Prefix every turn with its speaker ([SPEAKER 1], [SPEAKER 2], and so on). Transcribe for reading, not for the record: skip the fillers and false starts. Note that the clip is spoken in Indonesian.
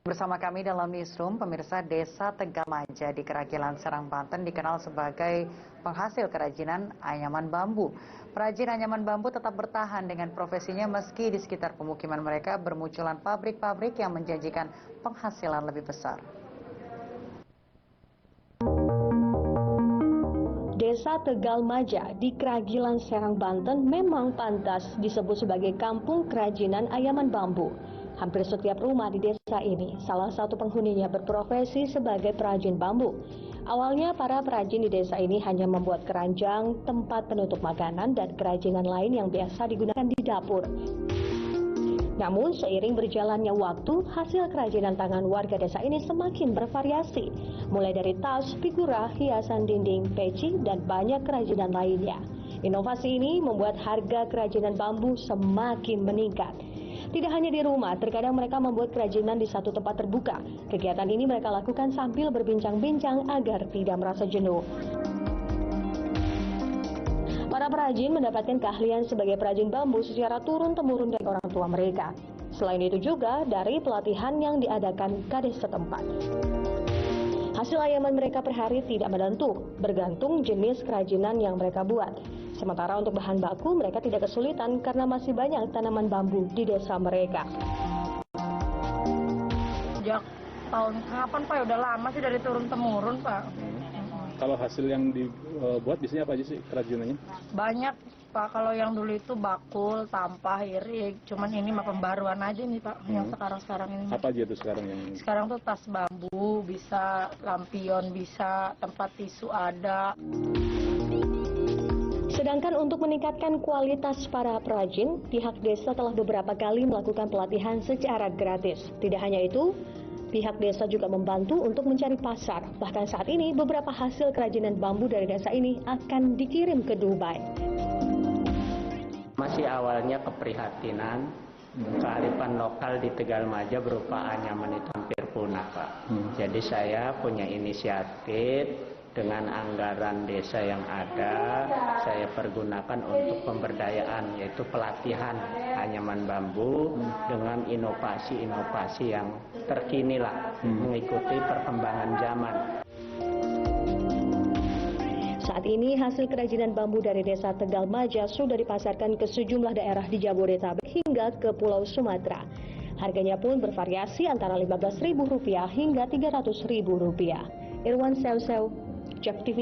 [SPEAKER 1] Bersama kami dalam Newsroom, pemirsa, Desa Tegalmaja di Keragilan Serang, Banten dikenal sebagai penghasil kerajinan anyaman bambu. Perajin anyaman bambu tetap bertahan dengan profesinya meski di sekitar pemukiman mereka bermunculan pabrik-pabrik yang menjanjikan penghasilan lebih besar.
[SPEAKER 2] Desa Tegalmaja di Keragilan Serang, Banten memang pantas disebut sebagai kampung kerajinan anyaman bambu. Hampir setiap rumah di desa ini, salah satu penghuninya berprofesi sebagai perajin bambu. Awalnya para perajin di desa ini hanya membuat keranjang, tempat penutup makanan, dan kerajinan lain yang biasa digunakan di dapur. Namun seiring berjalannya waktu, hasil kerajinan tangan warga desa ini semakin bervariasi. Mulai dari tas, figura, hiasan dinding, peci, dan banyak kerajinan lainnya. Inovasi ini membuat harga kerajinan bambu semakin meningkat. Tidak hanya di rumah, terkadang mereka membuat kerajinan di satu tempat terbuka. Kegiatan ini mereka lakukan sambil berbincang-bincang agar tidak merasa jenuh. Para perajin mendapatkan keahlian sebagai perajin bambu secara turun-temurun dari orang tua mereka. Selain itu juga dari pelatihan yang diadakan kades setempat. Hasil anyaman mereka per hari tidak menentu, bergantung jenis kerajinan yang mereka buat. Sementara untuk bahan baku mereka tidak kesulitan karena masih banyak tanaman bambu di desa mereka.
[SPEAKER 3] Sejak tahun kapan Pak? Udah lama sih dari turun-temurun Pak.
[SPEAKER 4] Kalau hasil yang dibuat biasanya apa aja sih kerajinannya?
[SPEAKER 3] Banyak Pak, kalau yang dulu itu bakul, tampah, irik. Cuman ini mah pembaruan aja nih Pak, yang sekarang-sekarang ini.
[SPEAKER 4] Apa aja tuh sekarang yang?
[SPEAKER 3] Sekarang tuh tas bambu, bisa lampion, bisa tempat tisu ada.
[SPEAKER 2] Sedangkan untuk meningkatkan kualitas para perajin, pihak desa telah beberapa kali melakukan pelatihan secara gratis. Tidak hanya itu, pihak desa juga membantu untuk mencari pasar. Bahkan saat ini beberapa hasil kerajinan bambu dari desa ini akan dikirim ke Dubai.
[SPEAKER 5] Masih awalnya keprihatinan, kearifan lokal di Tegalmaja berupa anyaman itu hampir punah Pak. Jadi saya punya inisiatif. Dengan anggaran desa yang ada, saya pergunakan untuk pemberdayaan, yaitu pelatihan anyaman bambu dengan inovasi-inovasi yang terkini lah, mengikuti perkembangan zaman.
[SPEAKER 2] Saat ini hasil kerajinan bambu dari desa Tegalmaja sudah dipasarkan ke sejumlah daerah di Jabodetabek hingga ke Pulau Sumatera. Harganya pun bervariasi antara Rp15.000 hingga Rp300.000. Irwan Sew, JEK TV.